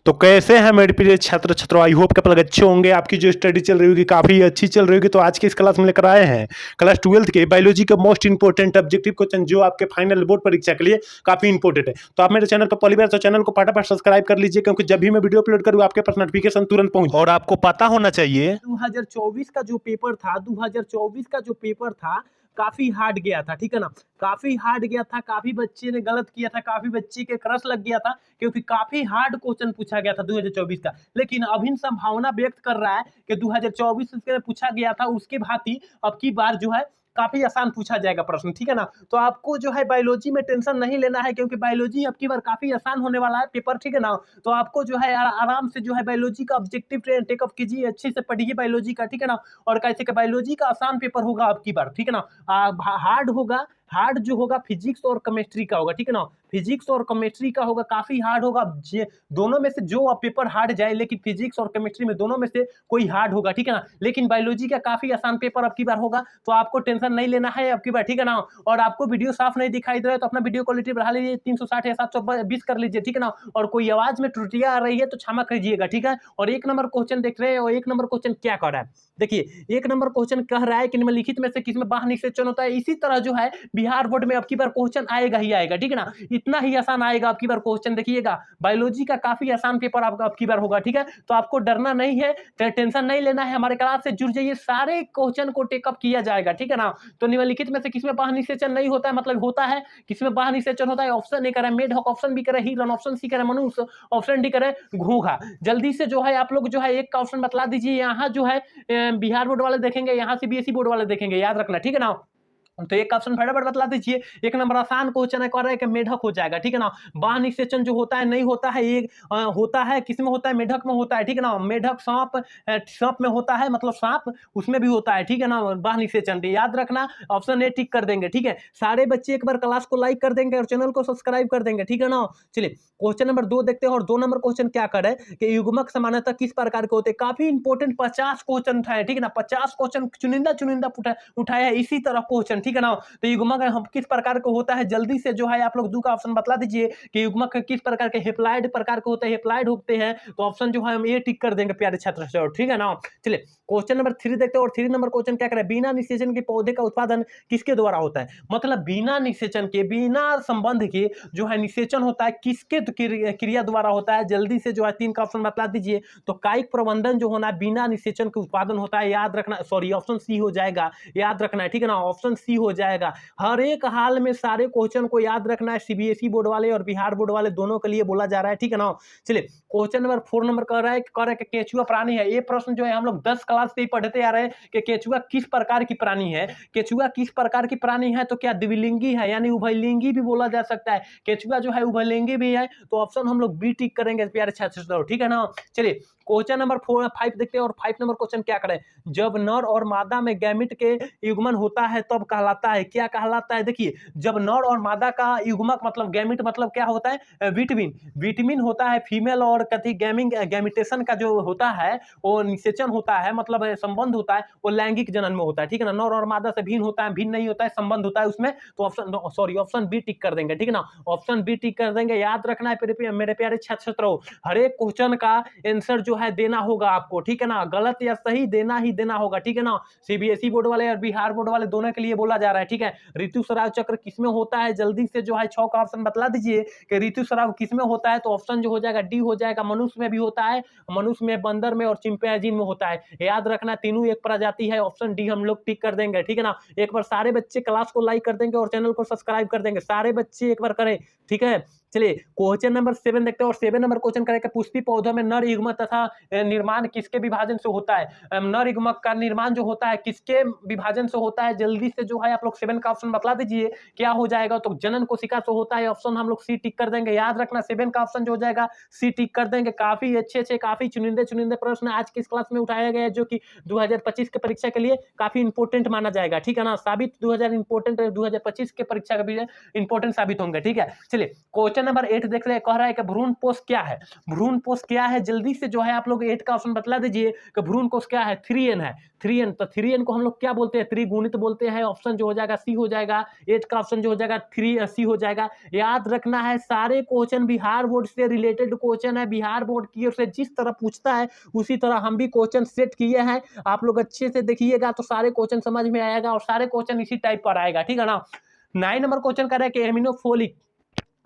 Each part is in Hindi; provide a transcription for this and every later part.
तो कैसे हैं मेरे प्रिय छात्र छात्रों, आई होप कि आप लोग अच्छे होंगे। आपकी जो स्टडी चल रही होगी काफ़ी अच्छी चल रही होगी। तो आज की इस क्लास में लेकर आए हैं क्लास 12th के बायोलॉजी का मोस्ट इंपॉर्टेंट ऑब्जेक्टिव क्वेश्चन, जो आपके फाइनल बोर्ड परीक्षा के लिए काफ़ी इंपॉर्टेंट है। तो आप मेरे चैनल पर पहली बार तो चैनल को फटाफट सब्सक्राइब कर लीजिए, क्योंकि जब भी मैं वीडियो अपलोड करूँ आपके पास नोटिफिकेशन तुरंत पहुंचे। और आपको पता होना चाहिए 2024 का जो पेपर था 2024 का जो पेपर था काफी हार्ड गया था, ठीक है ना। काफी हार्ड गया था, काफी बच्चे ने गलत किया था, काफी बच्चे के क्रश लग गया था, क्योंकि काफी हार्ड क्वेश्चन पूछा गया था 2024 का। लेकिन अभी संभावना व्यक्त कर रहा है कि 2024 में पूछा गया था उसके भांति अब की बार जो है काफी आसान पूछा जाएगा प्रश्न, ठीक है ना। तो आपको जो है बायोलॉजी में टेंशन नहीं लेना है, क्योंकि बायोलॉजी अब की बार काफी आसान होने वाला है पेपर, ठीक है ना। तो आपको जो है आराम से जो है बायोलॉजी का ऑब्जेक्टिव टेकअप कीजिए, अच्छे से पढ़िए बायोलॉजी का, ठीक है ना। और कैसे का बायोलॉजी का आसान पेपर होगा अब की बार, ठीक है ना। हार्ड होगा, हार्ड जो होगा फिजिक्स और केमिस्ट्री का होगा, ठीक है ना। फिजिक्स और केमिस्ट्री का होगा, काफी हार्ड होगा। दोनों में से जो पेपर हार्ड जाए, लेकिन फिजिक्स और केमिस्ट्री में दोनों में से कोई हार्ड होगा, ठीक है ना। लेकिन बायोलॉजी का काफी आसान पेपर अब की बार होगा, तो आपको टेंशन नहीं लेना है अब की बार, ठीक है ना। और आपको वीडियो साफ नहीं दिखाई दे रहा है तो अपना वीडियो क्वालिटी बढ़ा लीजिए, 360 या 720 कर लीजिए, ठीक है ना। और कोई आवाज में त्रुटियां आ रही है तो क्षमा कीजिएगा, ठीक है। और एक नंबर क्वेश्चन देख रहे हैं, और एक नंबर क्वेश्चन क्या कर रहा है, देखिए एक नंबर क्वेश्चन कह रहा है कि निम्नलिखित में से किसमें बाह्य निषेचन होता है। इसी तरह जो है बिहार बोर्ड में अब की बार क्वेश्चन आएगा ही आएगा, ठीक है ना। इतना ही आसान आएगा अब की बार क्वेश्चन, देखिएगा बायोलॉजी का काफी आसान पेपर आपका अब की बार होगा, ठीक है। तो आपको डरना नहीं है, टेंशन नहीं लेना है, हमारे क्लास से जुड़ जाइए, सारे क्वेश्चन को टेकअप किया जाएगा, ठीक है ना। तो निम्नलिखित में से किसमें बाह्य निषेचन नहीं होता है, मतलब होता है, किसमें बाह्य निषेचन होता है। ऑप्शन ए करे मेढक, ऑप्शन बी करे हिरण, ऑप्शन सी करे मनुष्य, ऑप्शन डी करे घोंघा। जल्दी से जो है आप लोग जो है एक का ऑप्शन बतला दीजिए। यहाँ जो है बिहार बोर्ड वाले देखेंगे, यहाँ सीबीएसई बोर्ड वाले देखेंगे, याद रखना, ठीक है ना। तो एक ऑप्शन फटाफट बतला दीजिए। एक नंबर आसान क्वेश्चन है, कह रहा है कि मेढक हो जाएगा, ठीक है ना। बाह्य निषेचन जो होता है नहीं होता है, ये होता है किसमें होता है, मेढक में होता है, ठीक है ना। मेढक सांप, सांप में होता है, मतलब सांप उसमें भी होता है, ठीक है ना। बाह्य निषेचन याद रखना, ऑप्शन ए टिक कर देंगे, ठीक है। सारे बच्चे एक बार क्लास को लाइक कर देंगे और चैनल को सब्सक्राइब कर देंगे, ठीक है ना। चलिए क्वेश्चन नंबर 2 देखते हैं। और 2 नंबर क्वेश्चन क्या करे कि युग्मक सामान्यतः किस प्रकार के होते हैं। काफी इंपॉर्टेंट 50 क्वेश्चन था, ठीक है ना। 50 क्वेश्चन चुनिंदा चुनिंदा उठाया है इसी तरह क्वेश्चन, ठीक है ना। तो युग्मक हम किस प्रकार का होता है, जल्दी से जो है आप लोग 2 का ऑप्शन बतला दीजिए कि युग्मक किस प्रकार के हेप्लाइड प्रकार के होते हैं। हेप्लाइड होते हैं तो ऑप्शन जो है हम ये टिक कर देंगे प्यारे छात्र, ठीक है ना। चलिए क्वेश्चन नंबर 3 देखते हैं। और 3 नंबर क्वेश्चन क्या करे, बिना निषेचन के पौधे का उत्पादन किसके द्वारा होता है। मतलब बिना निषेचन के, बिना संबंध के जो है निषेचन होता है किसके क्रिया द्वारा होता है। जल्दी से जो है 3 का ऑप्शन बतला दीजिए। तो कायिक प्रबंधन जो होना है बिना निषेचन के उत्पादन होता है, याद रखना, सॉरी ऑप्शन सी हो जाएगा, याद रखना है, ठीक है ना। ऑप्शन सी हो जाएगा। हर एक हाल में सारे क्वेश्चन को याद रखना है, सीबीएसई बोर्ड वाले और बिहार बोर्ड वाले दोनों के लिए बोला जा रहा है, ठीक है ना। चलिए क्वेश्चन नंबर 4 नंबर कह रहा है कि केचुआ प्राणी है। ये प्रश्न जो है हम लोग 10 क्लास से ही पढ़ते आ रहे हैं कि केचुआ किस प्रकार की प्राणी है। केचुआ किस प्रकार की प्राणी है, तो क्या द्विलिंगी है, यानी उभयलिंगी भी बोला जा सकता है। केचुआ जो है उभयलिंगी भी है, तो ऑप्शन हम लोग बी टिक करेंगे प्यारे छात्र, ठीक है ना। चलिए क्वेश्चन नंबर 5 देखते हैं। और 5 नंबर क्वेश्चन क्या करें, जब नर और मादा में गैमिट के युग्मन होता है तब कहलाता है, क्या कहलाता है। देखिए जब नर और मादा का युग्मक मतलब गैमिट मतलब क्या होता है, विटामिन, विटामिन होता है। फीमेल और कथी गैमिटेशन का जो होता है वो निषेचन होता है, मतलब संबंध होता है, वो लैंगिक जनन में होता है, ठीक है ना। नर और मादा से भिन्न होता है, भिन्न नहीं होता है, संबंध होता है उसमें। तो option sorry option B tick कर देंगे, ठीक है ना। ऑप्शन बी टिक कर देंगे। याद रखना है मेरे प्यारे छात्रों, हर एक क्वेश्चन का आंसर जो है देना होगा आपको, ठीक है ना। गलत या सही देना ही देना होगा, ठीक है ना। सीबीएसई बोर्ड वाले और बिहार बोर्ड वाले दोनों के लिए बोला जा रहा है, ठीक है। ऋतुस्राव चक्र किसमें होता है, जल्दी से जो है 6 का ऑप्शन बतला दीजिए कि ऋतुस्राव किसमें होता है। तो ऑप्शन जो हो जाएगा डी हो जाएगा। मनुष्य में भी होता है, मनुष्य में, बंदर में और चिंपैंजी में होता है। याद रखना तीनों एक प्रजाति है, ऑप्शन डी हम लोग टिक कर देंगे, ठीक है ना। एक बार सारे बच्चे क्लास को लाइक कर देंगे और चैनल को सब्सक्राइब कर देंगे, सारे बच्चे एक बार करें, ठीक है। चलिए क्वेश्चन नंबर 7 देखते हैं। और 7 नंबर क्वेश्चन करें कि पुष्पी पौधों में नर युग्मक तथा निर्माण किसके विभाजन से होता है। नर युग्मक का निर्माण जो होता है किसके विभाजन से होता है। जल्दी से जो है आप लोग 7 का ऑप्शन बतला दीजिए क्या हो जाएगा। तो जनन कोशिका से होता है, ऑप्शन हम लोग सी टिक कर देंगे। याद रखना 7 का ऑप्शन जो हो जाएगा सी टिक कर देंगे। काफी अच्छे काफी चुनिंदे प्रश्न आज की इस क्लास में उठाया गया है, जो कि 2025 के परीक्षा के लिए काफी इंपोर्टेंट माना जाएगा, ठीक है ना। साबित 2025 के परीक्षा का भी इंपोर्टेंट साबित होंगे, ठीक है। चलिए क्वेश्चन क्वेश्चन नंबर 8 देख रहे हैं, कह रहा है कि भ्रूण पोष क्या है। भ्रूण पोष क्या है, जल्दी से जो है आप लोग 8 का ऑप्शन बतला दीजिए कि भ्रूण कोष क्या है। 3n है, 3n। तो 3n को हम लोग क्या बोलते हैं, त्रिगुणित बोलते हैं। ऑप्शन जो हो जाएगा सी हो जाएगा, 8 का ऑप्शन जो हो जाएगा 3c हो जाएगा। याद रखना है सारे क्वेश्चन बिहार बोर्ड से रिलेटेड क्वेश्चन है, बिहार बोर्ड की ओर से जिस तरह पूछता है उसी तरह हम भी क्वेश्चन सेट किए हैं। आप लोग अच्छे से देखिएगा तो सारे क्वेश्चन समझ में आएगा और सारे क्वेश्चन इसी टाइप पर आएगा, ठीक है ना। 9 नंबर क्वेश्चन कर रहा है कि एमिनोफोलिक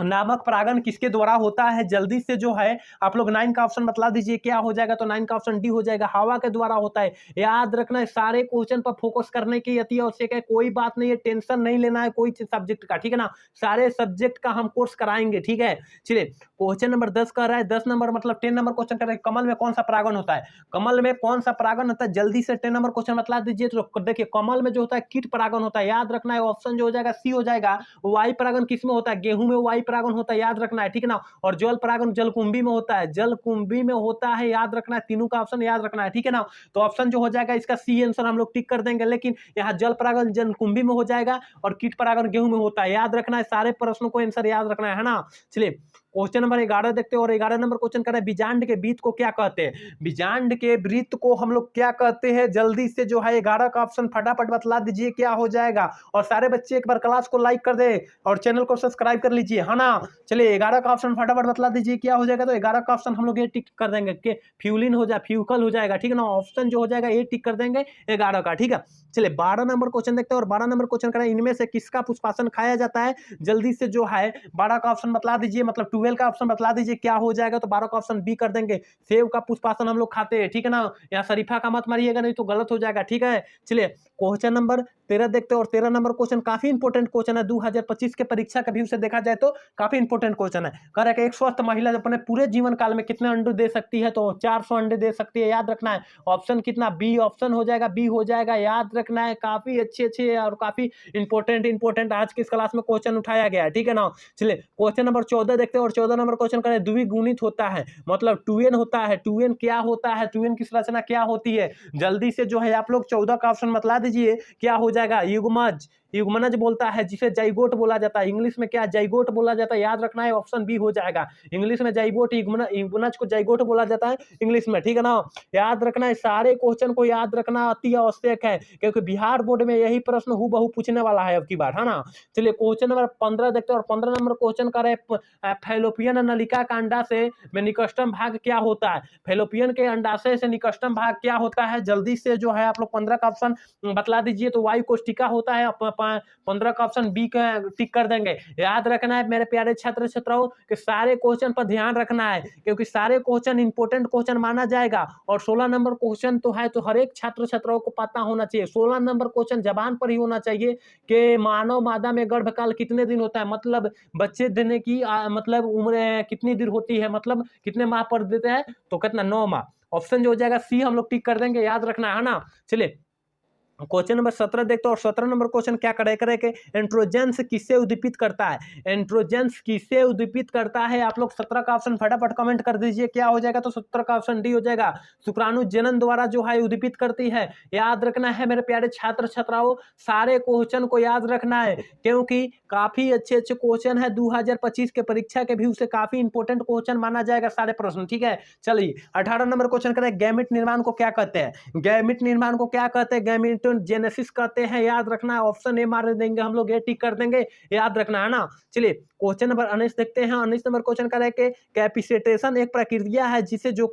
नामक परागण किसके द्वारा होता है। जल्दी से जो है आप लोग 9 का ऑप्शन बतला दीजिए क्या हो जाएगा। तो 9 का ऑप्शन डी हो जाएगा, हवा के द्वारा होता है। याद रखना है सारे क्वेश्चन पर फोकस करने की अति आवश्यक है, कोई बात नहीं है, टेंशन नहीं लेना है कोई सब्जेक्ट का, ठीक है ना। सारे सब्जेक्ट का हम कोर्स कराएंगे, ठीक है। चलिए क्वेश्चन नंबर 10 कर रहा है, 10 नंबर मतलब 10 नंबर क्वेश्चन कर रहा है, कमल में कौन सा परागण होता है। कमल में कौन सा परागण होता है, जल्दी से 10 नंबर क्वेश्चन बतला दीजिए। तो देखिए कमल में जो होता है कीट परागण होता है। याद रखना है ऑप्शन जो हो जाएगा सी हो जाएगा। वायु परागण किसमें होता है, गेहूं में वायु परागण होता है, याद रखना है, ठीक है ना। और जल परागण जलकुंभी में होता है, जलकुंभी में होता है, याद रखना है। तीनों का ऑप्शन याद रखना है, ठीक है ना। तो ऑप्शन जो हो जाएगा इसका सी आंसर हम लोग टिक कर देंगे, लेकिन यहाँ जल परागण जलकुंभी में हो जाएगा और कीट परागण गेहूं में होता है। याद रखना है सारे प्रश्नों को आंसर याद रखना है ना। चलिए क्वेश्चन नंबर 11 देखते हैं और 11 नंबर क्वेश्चन कर रहे हैं, बीजांड के वृत्त को क्या कहते हैं। बीजांड के वृत्त को हम लोग क्या कहते हैं, जल्दी से जो है 11 का ऑप्शन फटाफट बतला दीजिए क्या हो जाएगा। और सारे बच्चे एक बार क्लास को लाइक कर दे और चैनल को सब्सक्राइब कर लीजिए, है ना। चलिए 11 का ऑप्शन फटाफट बतला दीजिए क्या हो जाएगा। तो 11 का ऑप्शन हम लोग ये टिक कर देंगे कि फ्यूलिन हो जाए, फ्यूकल हो जाएगा, ठीक है ना। ऑप्शन जो हो जाएगा ये टिक कर देंगे 11 का, ठीक है। चलिए 12 नंबर क्वेश्चन देखते हैं और 12 नंबर क्वेश्चन कर रहे हैं, इनमें से किसका पुष्पासन खाया जाता है। जल्दी से जो है 12 का ऑप्शन बतला दीजिए, मतलब 12 का ऑप्शन बतला दीजिए क्या हो जाएगा। तो 12 का ऑप्शन बी कर देंगे, सेब का पुष्पासन हम लोग खाते हैं, ठीक है ना। यहाँ शरीफा का मत मारिएगा नहीं तो गलत हो जाएगा, ठीक है। चलिए क्वेश्चन नंबर 13 देखते हैं और 13 नंबर क्वेश्चन काफी इंपोर्टेंट क्वेश्चन है, 2025 के परीक्षा के व्यू से देखा जाए तो काफी इंपोर्टेंट क्वेश्चन है। कह रहा है कि एक स्वस्थ महिला अपने पूरे जीवन काल में कितने अंडे दे सकती है। तो 400 अंडे दे सकती है, याद रखना है। ऑप्शन कितना, बी ऑप्शन हो जाएगा, बी हो जाएगा, याद रखना है। काफी अच्छे और काफी इंपोर्टेंट आज की इस क्लास में क्वेश्चन उठाया गया है, ठीक है ना। चलिए क्वेश्चन नंबर 14 देखते हैं और 14 नंबर क्वेश्चन करें, द्विगुणित होता है मतलब 2n होता है। 2n क्या होता है, 2n की संरचना क्या होती है। जल्दी से जो है आप लोग 14 का ऑप्शन बतला दीजिए क्या हो जाएगा। युग्मज, युग्मनज बोलता है जिसे जाइगोट बोला जाता है। इंग्लिश में क्या जाइगोट बोला जाता है, याद रखना है। ऑप्शन बी हो जाएगा, इंग्लिश में जाइगोट, युग्मनज को जाइगोट बोला जाता है इंग्लिश में, ठीक है ना। याद रखना है सारे क्वेश्चन को याद रखना अति आवश्यक है, क्योंकि बिहार बोर्ड में यही प्रश्न हूबहू पूछने वाला है अब की बार, है ना। चलिए क्वेश्चन नंबर 15 देखते हैं और 15 नंबर क्वेश्चन कर रहे, फैलोपियन नलिका का अंडाशय में निकटतम भाग क्या होता है। फैलोपियन के अंडाशय से निकटतम भाग क्या होता है। जल्दी से जो है आप लोग 15 का ऑप्शन बतला दीजिए। तो वायु कोशिका होता है, 15 का ऑप्शन बी का टिक कर देंगे। याद रखना है मेरे प्यारे छात्र छात्राओं कि सारे क्वेश्चन पर ध्यान रखना है, क्योंकि सारे क्वेश्चन इंपोर्टेंट क्वेश्चन माना जाएगा। और 16 नंबर क्वेश्चन तो है, तो हर एक छात्र छात्राओं को पता होना चाहिए। 16 नंबर क्वेश्चन जबान पर ही होना चाहिए कि मानव मादा में गर्भकाल कितने दिन होता है, मतलब बच्चे देने की मतलब उम्र कितनी देर होती है, मतलब कितने माह पर देते हैं, तो कितना 9 माह। ऑप्शन जो हो जाएगा सी हम लोग टिक कर देंगे, याद रखना है ना। चलिए क्वेश्चन नंबर 17 देखते हो और 17 नंबर क्वेश्चन क्या करे कि एंड्रोजेंस किससे उद्दीपित करता है। एंड्रोजेंस किससे उद्दीपित करता है। आप लोग 17 का ऑप्शन फटाफट कमेंट कर दीजिए क्या हो जाएगा। तो 17 का ऑप्शन डी हो जाएगा, शुक्राणु जनन द्वारा जो है उद्दीपित करती है। याद रखना है मेरे प्यारे छात्र छात्राओं, सारे क्वेश्चन को याद रखना है, क्योंकि काफी अच्छे क्वेश्चन है 2025 के परीक्षा के व्यू से काफी इंपोर्टेंट क्वेश्चन माना जाएगा सारे प्रश्न, ठीक है। चलिए 18 नंबर क्वेश्चन करें, गैमेट निर्माण को क्या कहते हैं। गैमेट निर्माण को क्या कहते हैं, गैमेट जेनेसिस कहते हैं। याद रखना है, ऑप्शन ए मार देंगे हम लोग, ये टिक कर देंगे, याद रखना है ना। चलिए क्वेश्चन नंबर 19 देखते हैं। 19 नंबर क्वेश्चन का है कि कैपिसेटेशन एक प्रक्रिया है जिसे जो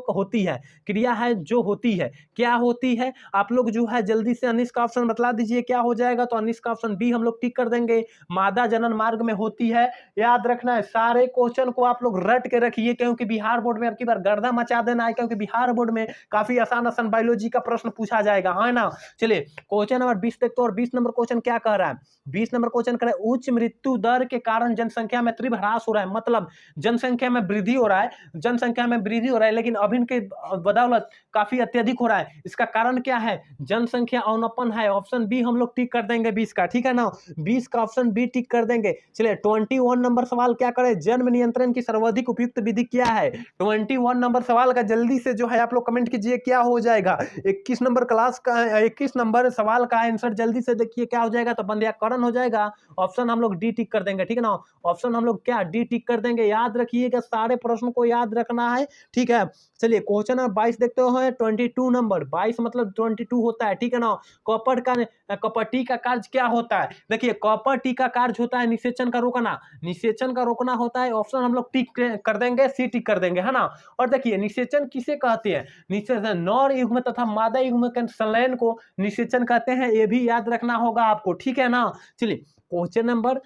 होती है, क्रिया है जो होती है, क्या होती है। आप लोग जो है जल्दी से 19 का ऑप्शन बतला दीजिए क्या हो जाएगा। तो 19 का ऑप्शन बी हम लोग टिक कर देंगे, मादा जनन मार्ग में होती है। याद रखना है सारे क्वेश्चन को आप लोग रट के रखिए, क्योंकि बिहार बोर्ड में अब की बार गर्दा मचा देना है, क्योंकि बिहार बोर्ड में काफी आसान बायोलॉजी का प्रश्न पूछा जाएगा, है ना। चलिए क्वेश्चन नंबर 20 देखते हैं और 20 नंबर क्वेश्चन क्या कह रहा है। 20 नंबर क्वेश्चन कह रहा है, उच्च मृत्यु दर के कारण जनसंख्या में तीव्र ह्रास हो रहा है, मतलब जनसंख्या में वृद्धि हो रहा है, जनसंख्या में वृद्धि हो रहा है, लेकिन अभी के बदौलत काफी अत्यधिक हो रहा है। इसका कारण क्या है, जनसंख्या अवनपन है। ऑप्शन बी हम लोग टिक कर देंगे 20 का, ठीक है ना। 20 का ऑप्शन बी टिक कर देंगे। चलिए 21 नंबर सवाल क्या करे, जन्म नियंत्रण की सर्वाधिक उपयुक्त विधि क्या है। 21 नंबर सवाल का जल्दी से जो है आप लोग कमेंट कीजिए क्या हो जाएगा। 21 नंबर क्लास का 21 नंबर सवाल का आंसर जल्दी से देखिए क्या हो जाएगा। तो बंध्याकरण हो जाएगा, ऑप्शन हम लोग डी टिक कर देंगे, ठीक है। ठीक है ना। ऑप्शन हम लोग क्या डी टिक कर देंगे। याद रखिएगा, सारे प्रश्न को याद रखना है, ठीक है। चलिए क्वेश्चन नंबर 22 देखते हो, 22 नंबर 22 मतलब 22 होता है, ठीक है ना। कपटी का कार्य क्या होता है? देखिए कपटी का कार्य होता है निषेचन का रोकना, निषेचन का रोकना होता है। ऑप्शन हम लोग टिक कर देंगे, सी टिक कर देंगे, है ना। और देखिए निषेचन किसे कहते हैं? निषेचन नर युग्म तथा मादा युग्म के संलयन को निषेचन कहते हैं, ये भी याद रखना होगा आपको, ठीक है ना। चलिए क्वेश्चन नंबर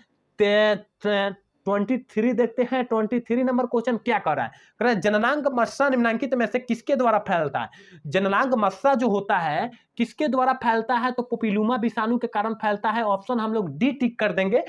23 देखते हैं। 23 नंबर क्वेश्चन क्या कर रहा है? कह रहा है जननांग मस्सा निम्नलिखित में से किसके द्वारा फैलता है? जननांग मस्सा जो होता है किसके द्वारा फैलता है? तो पोपिलुमा विषाणु के कारण फैलता है। ऑप्शन हम लोग डी टिक कर देंगे।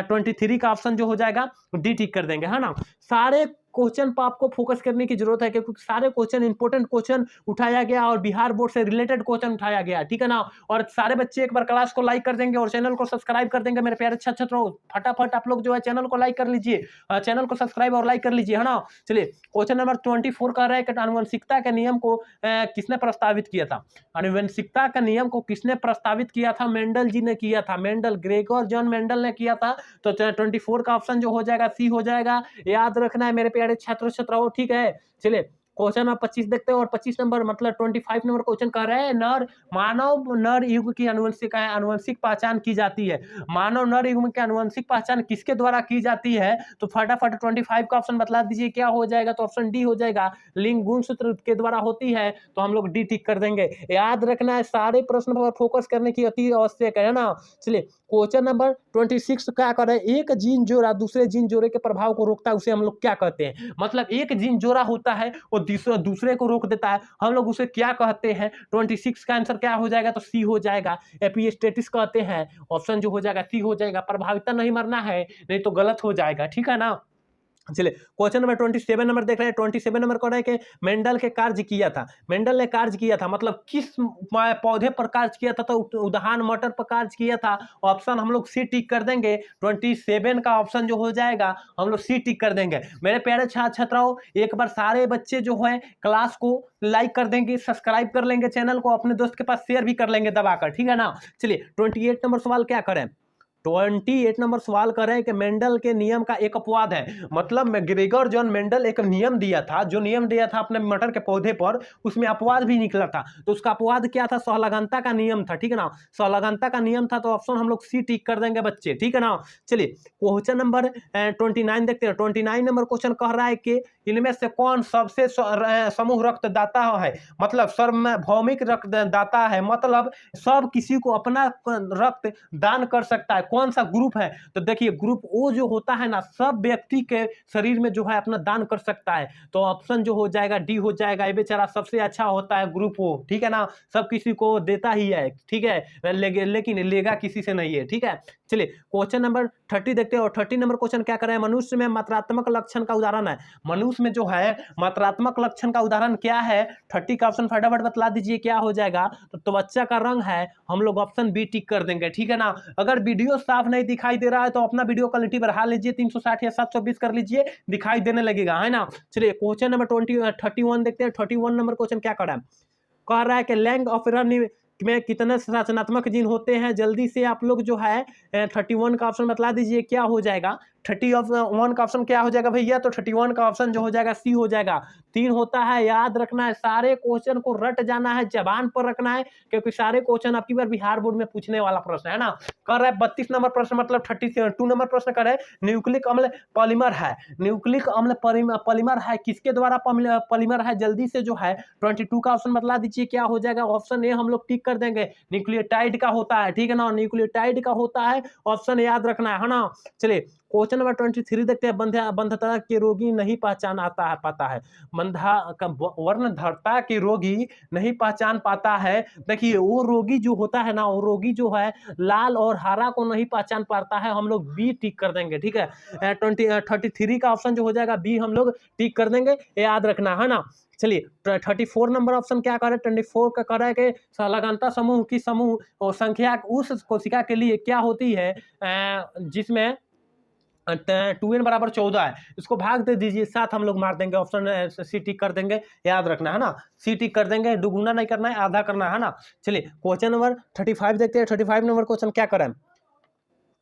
23 का ऑप्शन जो हो जाएगा डी टिक कर देंगे, है ना। सारे क्वेश्चन पर आपको फोकस करने की जरूरत है, क्योंकि सारे क्वेश्चन इंपोर्टेंट क्वेश्चन उठाया गया और बिहार बोर्ड से रिलेटेड क्वेश्चन उठाया गया, ठीक है ना। और सारे बच्चे एक बार क्लास को लाइक कर देंगे और चैनल को सब्सक्राइब कर देंगे मेरे प्यारे छात्रों। फटाफट आप लोग जो है चैनल को लाइक कर लीजिए, चैनल को सब्सक्राइब और लाइक कर लीजिए, है ना। चलिए क्वेश्चन नंबर 24 कह रहा है कि आनुवंशिकता के नियम को किसने प्रस्तावित किया था? आनुवंशिकता का नियम को किसने प्रस्तावित किया था? मेंडल जी ने किया था, मेंडल, ग्रेगोर जॉन मेंडल ने किया था। तो 24 का ऑप्शन जो हो जाएगा सी हो जाएगा, याद रखना है मेरे प्यारे छात्र छात्राओं, ठीक है। चलिए क्वेश्चन नंबर 25 देखते हैं, और 25 नंबर मतलब 25 नंबर क्वेश्चन कह रहे हैं मानव नर युग की आनुवंशिक पहचान की जाती है। मानव नर युग की आनुवंशिक पहचान किसके द्वारा की जाती है? तो फटाफट 25 का ऑप्शन बतला दीजिए क्या हो जाएगा? तो ऑप्शन डी हो जाएगा, लिंग गुणसूत्र के द्वारा होती है, तो हम लोग डी टिक कर देंगे। याद रखना है, सारे प्रश्न पर फोकस करने की अति आवश्यक है ना। चलिए क्वेश्चन नंबर 26 क्या कर रहे हैं? एक जीन जोड़ा दूसरे जीन जोड़े के प्रभाव को रोकता है, उसे हम लोग क्या कहते हैं? मतलब एक जीन जोड़ा होता है वो दूसरे को रोक देता है, हम लोग उसे क्या कहते हैं? 26 का आंसर क्या हो जाएगा? तो सी हो जाएगा, एपिस्टेटिस कहते हैं। ऑप्शन जो हो जाएगा सी हो जाएगा। प्रभाविता नहीं मरना है, नहीं तो गलत हो जाएगा, ठीक है ना। चलिए क्वेश्चन नंबर 27 नंबर देख रहे हैं। 27 नंबर कह रहे हैं कि मेंडल के कार्य किया था, मेंडल ने कार्य किया था मतलब किस पौधे पर कार्य किया था? तो उदाहरण मटर पर कार्य किया था। ऑप्शन हम लोग सी टिक कर देंगे। 27 का ऑप्शन जो हो जाएगा हम लोग सी टिक कर देंगे। मेरे प्यारे छात्र छात्राओं, एक बार सारे बच्चे जो है क्लास को लाइक कर देंगे, सब्सक्राइब कर लेंगे, चैनल को अपने दोस्त के पास शेयर भी कर लेंगे दबाकर, ठीक है ना। चलिए 28 नंबर सवाल क्या करें? 28 नंबर सवाल कर रहे हैं कि मेंडल के नियम का एक अपवाद है। मतलब ग्रेगर जॉन मेंडल एक नियम दिया था, जो नियम दिया था अपने मटर के पौधे पर, उसमें अपवाद भी निकला था। तो उसका अपवाद क्या था? सहलगनता का नियम था, ठीक है ना। सहलगनता का नियम था, तो ऑप्शन हम लोग सी टिक कर देंगे बच्चे, ठीक है ना। चलिए क्वेश्चन नंबर 29 देखते हैं। 29 नंबर क्वेश्चन कह रहा है कि इनमें से कौन सबसे समूह रक्तदाता है? मतलब सार्वभौमिक रक्तदाता है, मतलब सब किसी को अपना रक्त दान कर सकता है। कौन सा ग्रुप है? तो देखिए ग्रुप ओ जो होता है ना, सब व्यक्ति के शरीर में जो है अपना दान कर सकता है। तो ऑप्शन जो हो जाएगा डी हो जाएगा। ये बेचारा सबसे अच्छा होता है ग्रुप ओ, ठीक है ना। सब किसी को देता ही है, ठीक है, लेकिन लेगा किसी से नहीं है, ठीक है। चलिए क्वेश्चन नंबर 30 देखते हैं। और 30 नंबर क्वेश्चन क्या कर रहे हैं? मनुष्य में मात्रात्मक लक्षण का उदाहरण है। मनुष्य में जो है मात्रात्मक लक्षण का उदाहरण क्या है? 30 का ऑप्शन फटाफट बतला दीजिए क्या हो जाएगा? तो त्वचा का रंग है, हम लोग ऑप्शन बी टिक कर देंगे, ठीक है ना। अगर वीडियो साफ नहीं दिखाई दे रहा है तो अपना वीडियो क्वालिटी बढ़ा लीजिए, 360 या 720 कर लीजिए, दिखाई देने लगेगा, है ना। चलिए क्वेश्चन नंबर 31 देखते हैं। 31 नंबर क्वेश्चन क्या कर रहा है? कह रहा है कि लैंग ऑफ में कितने रचनात्मक जीन होते हैं? जल्दी से आप लोग जो है 31 का ऑप्शन बतला दीजिए क्या हो जाएगा? 31 का ऑप्शन क्या हो जाएगा भैया? तो 31 का ऑप्शन जो हो जाएगा सी हो जाएगा। 3 होता है, याद रखना है, सारे क्वेश्चन को रट जाना है, जबान पर रखना है, क्योंकि सारे क्वेश्चन आपकी बार बिहार बोर्ड में पूछने वाला प्रश्न है ना। कर रहा है 32 नंबर प्रश्न मतलब 32 नंबर प्रश्न कर रहे हैं। न्यूक्लिक अम्ल पॉलीमर है, न्यूक्लिक अम्ल पॉलीमर है, किसके द्वारा पॉलीमर है? जल्दी से जो है 22 का ऑप्शन बतला दीजिए क्या हो जाएगा? ऑप्शन ए हम लोग टिक कर देंगे, न्यूक्लियोटाइड का होता है, ठीक है ना, न्यूक्लियोटाइड का होता है, ऑप्शन याद रखना है ना। चलिए क्वेश्चन नंबर 23 देखते हैं। बंधता के रोगी नहीं पहचान पाता है। वर्णधरता के रोगी नहीं पहचान पाता है। देखिए वो रोगी जो होता है ना, वो रोगी जो है लाल और हरा को नहीं पहचान पाता है, हम लोग बी टिक कर देंगे, ठीक है। 33 का ऑप्शन जो हो जाएगा बी हम लोग टिक कर देंगे, याद रखना है ना। चलिए 34 नंबर ऑप्शन क्या कर रहे हैं? 24 का कर रहा है कि सहलगनता समूह की समूह और संख्या उस कोशिका के लिए क्या होती है जिसमें 2n बराबर 14 है। इसको भाग दे दीजिए, 7 हम लोग मार देंगे, ऑप्शन सी टिक कर देंगे, याद रखना है ना। सी टिक कर देंगे, दुगुना नहीं करना है, आधा करना है ना। चलिए क्वेश्चन नंबर 35 देखते हैं। 35 नंबर क्वेश्चन क्या करें?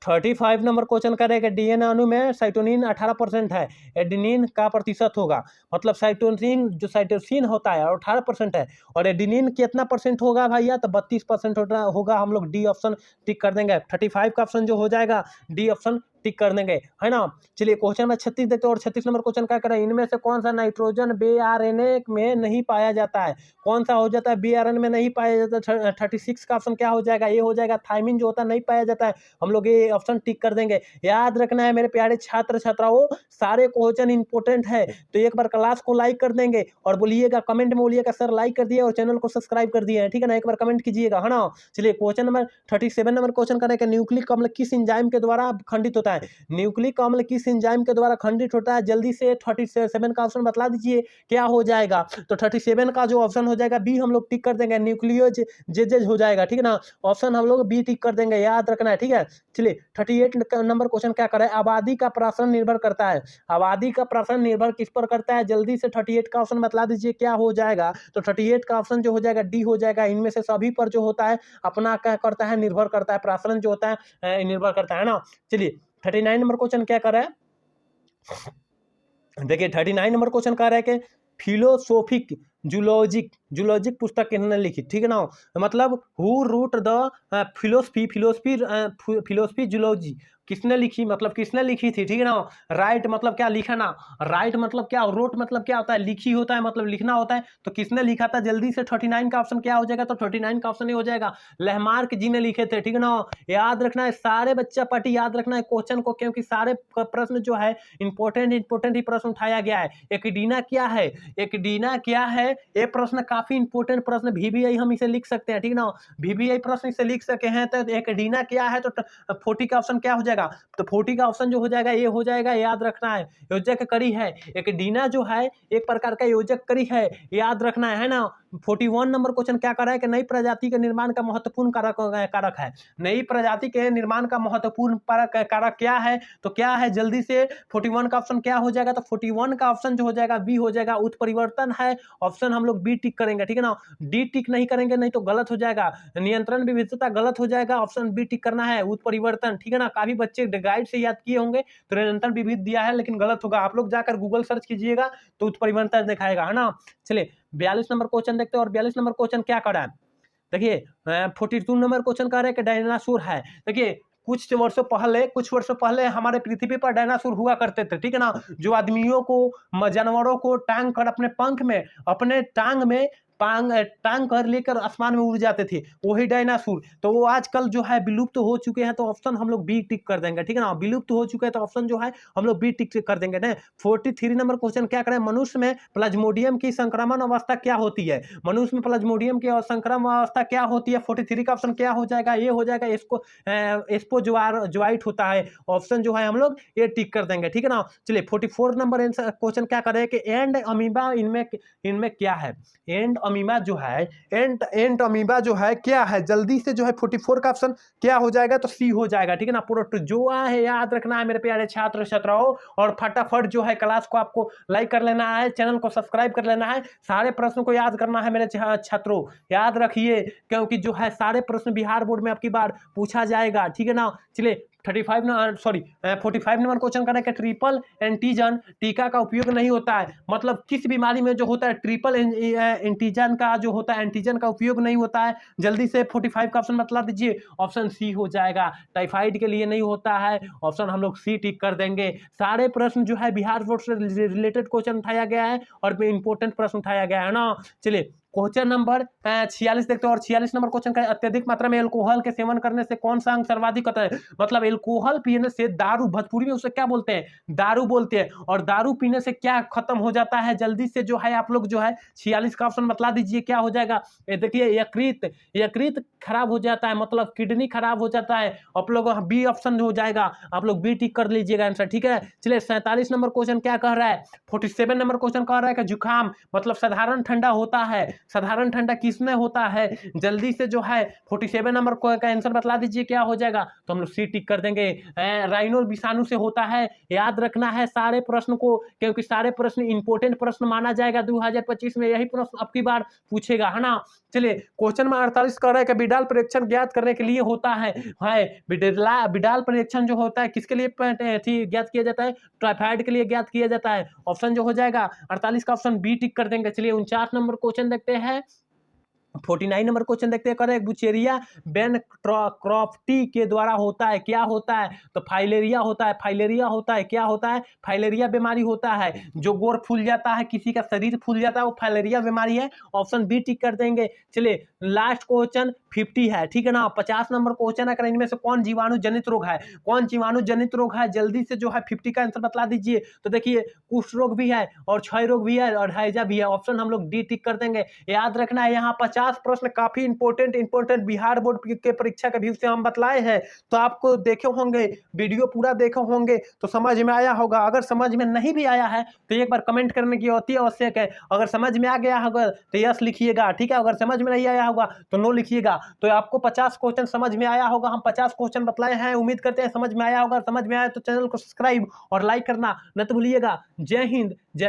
35 नंबर क्वेश्चन करेगा डीएनए अणु में साइटोनिन 18% है, एडेनिन का प्रतिशत होगा। मतलब साइटोसिन जो साइटोसिन होता है और 18% है, और एडेनिन कितना परसेंट होगा भैया, तो 32% होगा। हम लोग डी ऑप्शन टिक कर देंगे। 35 का ऑप्शन जो हो जाएगा डी ऑप्शन टिक कर देंगे, है ना। चलिए क्वेश्चन में 36 देखते हैं, और 36 नंबर क्वेश्चन क्या करें, इनमें से कौन सा नाइट्रोजन बीआरएनए में नहीं पाया जाता है, कौन सा हो जाता है बीआरएनए में नहीं पाया जाता। 36 का ऑप्शन क्या हो जाएगा, ये हो जाएगा थायमिन जो होता है नहीं पाया जाता है, हम लोग ये ऑप्शन टिक कर देंगे। याद रखना है मेरे प्यारे छात्र छात्राओं, सारे क्वेश्चन इंपॉर्टेंट है, तो एक बार क्लास को लाइक कर देंगे और बोलिएगा, कमेंट में बोलिएगा सर लाइक कर दिए और चैनल को सब्सक्राइब कर दिए, ठीक है ना, एक बार कमेंट कीजिएगा, है ना। चलिए क्वेश्चन नंबर 37 नंबर क्वेश्चन करें, न्यूक्लिक अम्ल किस एंजाइम के द्वारा खंडित होता है, न्यूक्लिक अम्ल किस एंजाइम के द्वारा खंडित होता है, जल्दी से 37 का ऑप्शन बतला दीजिए क्या हो जाएगा। तो 37 का जो ऑप्शन हो जाएगा बी हम लोग टिक कर देंगे, न्यूक्लियोज जेजेज हो जाएगा, ठीक है ना, ऑप्शन हम लोग बी टिक कर देंगे, याद रखना है, ठीक है। चलिए 38 नंबर क्वेश्चन क्या करें, आबादी का प्रसारण निर्भर करता है, आबादी का प्रसारण निर्भर किस पर करता है, जल्दी से 38 का ऑप्शन बतला दीजिए क्या हो जाएगा। तो 38 का ऑप्शन जो हो जाएगा डी हो जाएगा, इनमें से सभी पर जो होता है अपना क्या करता है, निर्भर करता है, प्रसारण जो होता है निर्भर करता है ना। चलिए 39 नंबर क्वेश्चन क्या कर रहा है, देखिए 39 नंबर क्वेश्चन कह रहा है कि फिलोसोफिक जूलॉजिक पुस्तक किसने लिखी, ठीक है ना, मतलब who wrote the philosophy zoology किसने लिखी, मतलब किसने लिखी थी, ठीक है ना। राइट मतलब क्या, लिखना, राइट मतलब क्या, रोट मतलब क्या होता है, लिखी होता है, मतलब लिखना होता है, तो किसने लिखा था, जल्दी से 39 का ऑप्शन क्या हो जाएगा। तो 39 का ऑप्शन ये हो जाएगा लहमार्क जी ने लिखे थे, ठीक है ना। याद रखना है सारे बच्चा पार्टी, याद रखना है क्वेश्चन को, क्योंकि सारे प्रश्न जो है इंपॉर्टेंट ही प्रश्न उठाया गया है। एक्टिना क्या है, एक्टिना क्या है, ये प्रश्न काफी इंपॉर्टेंट प्रश्न, VBI हम इसे लिख सकते हैं, ठीक है ना, VBI प्रश्न इसे लिख सके हैं। तो एक्टिना क्या है, तो 40 का ऑप्शन क्या हो जाएगा, तो 40 का ऑप्शन जो हो जाएगा ये हो जाएगा, याद रखना है योजक कड़ी है, एक्टिना जो है एक प्रकार का योजक कड़ी है, याद रखना है ना। 41 नंबर क्वेश्चन क्या कर रहा है कि नई प्रजाति के निर्माण का महत्वपूर्ण कारक है, नई प्रजाति के निर्माण का महत्वपूर्ण कारक क्या है, तो क्या है, जल्दी से 41 का ऑप्शन क्या हो जाएगा। तो 41 का ऑप्शन जो हो जाएगा बी हो जाएगा, उत्परिवर्तन है, ऑप्शन हम लोग बी टिक करेंगे, ठीक है ना, डी टिक नहीं करेंगे नहीं तो गलत हो जाएगा, नियंत्रण विविधता गलत हो जाएगा, ऑप्शन बी टिक करना है, उत्परिवर्तन, ठीक है ना। काफी बच्चे गाइड से याद किए होंगे तो नियंत्रण विविध दिया है लेकिन गलत होगा, आप लोग जाकर गूगल सर्च कीजिएगा तो उत्परिवर्तन दिखाएगा, है ना। चलिए 42 नंबर क्वेश्चन देखते हैं, और 42 नंबर क्वेश्चन क्या कर रहा है, देखिए 42 नंबर क्वेश्चन कह रहे हैं कि डायनासोर है। देखिए कुछ वर्षों पहले हमारे पृथ्वी पर डायनासोर हुआ करते थे, ठीक है ना, जो आदमियों को, जानवरों को टांग कर अपने टांग में टांग कर लेकर आसमान में उड़ जाते थे, वही डायनासोर। तो वो आजकल जो है विलुप्त हो चुके हैं, तो ऑप्शन हम लोग बी टिक कर देंगे, ठीक है ना, विलुप्त हो चुके हैं तो ऑप्शन जो है हम लोग बी टिक कर देंगे ना। 43 नंबर क्वेश्चन क्या करें, मनुष्य में प्लाज्मोडियम की संक्रमण अवस्था क्या होती है, मनुष्य में प्लाज्मोडियम की संक्रमण अवस्था क्या होती है। 43 का ऑप्शन क्या हो जाएगा, ये हो जाएगा इसको एस्पोजोआइट होता है, ऑप्शन जो है हम लोग ये टिक कर देंगे, ठीक है ना। चलिए 44 नंबर क्वेश्चन क्या करें कि एंड अमीबा इनमें क्या है, एंड अमीबा जो है एंड अमीबा जो है क्या है, जल्दी से जो है 44 का ऑप्शन क्या हो जाएगा, तो सी हो जाएगा, ठीक है ना। प्रोटोजोआ है, याद रखना है मेरे प्यारे छात्र छात्राओं, और फटाफट जो है क्लास को आपको लाइक कर लेना है, चैनल को सब्सक्राइब कर लेना है, सारे प्रश्नों को याद करना है मेरे छात्रों, याद रखिए क्योंकि जो है सारे प्रश्न बिहार बोर्ड में आपकी बार पूछा जाएगा, ठीक है ना। चलिए 45 नंबर क्वेश्चन करें कि ट्रिपल एंटीजन टीका का उपयोग नहीं होता है, मतलब किस बीमारी में जो होता है ट्रिपल एंटीजन का जो होता है एंटीजन का उपयोग नहीं होता है, जल्दी से 45 का ऑप्शन बतला दीजिए, ऑप्शन सी हो जाएगा, टाइफाइड के लिए नहीं होता है, ऑप्शन हम लोग सी टिक कर देंगे। सारे प्रश्न जो है बिहार बोर्ड से रिलेटेड क्वेश्चन उठाया गया है और इंपॉर्टेंट प्रश्न उठाया गया है ना। चलिए क्वेश्चन नंबर 46 देखते हैं, और 46 नंबर क्वेश्चन का अत्यधिक मात्रा में अल्कोहल के सेवन करने से कौन सा अंग सर्वाधिक होता है, मतलब अल्कोहल पीने से दारू, भोजपुरी में उसे क्या बोलते हैं, दारू बोलते हैं, और दारू पीने से क्या खत्म हो जाता है, जल्दी से जो है आप लोग जो है 46 का ऑप्शन बतला दीजिए क्या हो जाएगा। देखिए यकृत खराब हो जाता है, मतलब किडनी खराब हो जाता है, आप लोग बी ऑप्शन हो जाएगा, आप लोग बी टिक कर लीजिएगा आंसर, ठीक है। चलिए 47 नंबर क्वेश्चन क्या कह रहा है, 47 नंबर क्वेश्चन कह रहा है कि जुकाम मतलब साधारण ठंडा होता है, साधारण ठंडा किसमें होता है, जल्दी से जो है 47 नंबर का आंसर बतला दीजिए क्या हो जाएगा, तो हम लोग सी टिक कर देंगे। राइनो विषाणु से होता है, याद रखना है सारे प्रश्न को, क्योंकि सारे प्रश्न इंपोर्टेंट प्रश्न माना जाएगा। 2025 में यही प्रश्न अब की बार पूछेगा, है ना। चलिए क्वेश्चन में 48 कह रहा है कि बिडाल परीक्षण ज्ञात करने के लिए होता है बिडाल परीक्षण जो होता है किसके लिए ज्ञात किया जाता है, टाइफाइड के लिए ज्ञात किया जाता है। ऑप्शन जो हो जाएगा 48 का ऑप्शन बी टिक कर देंगे। चलिए 49 नंबर क्वेश्चन देखते हैं। 49 नंबर क्वेश्चन देखते हैं, करें बुचेरिया बेन क्रॉफ्टी के द्वारा होता है, क्या होता है, तो फाइलेरिया होता है। फाइलेरिया होता है, क्या होता है, फाइलेरिया बीमारी होता है। जो गोर फूल जाता है, किसी का शरीर फूल जाता है, वो फाइलेरिया बीमारी है। ऑप्शन बी टिक कर देंगे। चलिए लास्ट क्वेश्चन 50 है, ठीक है ना। 50 नंबर क्वेश्चन है, इनमें से कौन जीवाणु जनित रोग है, कौन जीवाणु जनित रोग है, जल्दी से जो है 50 का आंसर बतला दीजिए। तो देखिए कुष्ठ रोग भी है और क्षय रोग भी है और हैजा भी है। ऑप्शन हम लोग डी टिक कर देंगे। याद रखना है यहाँ 50 प्रश्न काफी इंपोर्टेंट बिहार बोर्ड के परीक्षा के व्यू से हम बतलाए हैं। तो आपको देखे होंगे, वीडियो पूरा देखे होंगे तो समझ में आया होगा। अगर समझ में नहीं भी आया है तो एक बार कमेंट करने की अति आवश्यक है। अगर समझ में आ गया होगा तो यस लिखिएगा, ठीक है। अगर समझ में नहीं आया होगा तो नो लिखिएगा। तो आपको 50 क्वेश्चन समझ में आया होगा, हम 50 क्वेश्चन बतलाए हैं, उम्मीद करते हैं समझ में आया होगा। समझ में आया तो चैनल को सब्सक्राइब और लाइक करना न तो भूलिएगा। जय हिंद, जय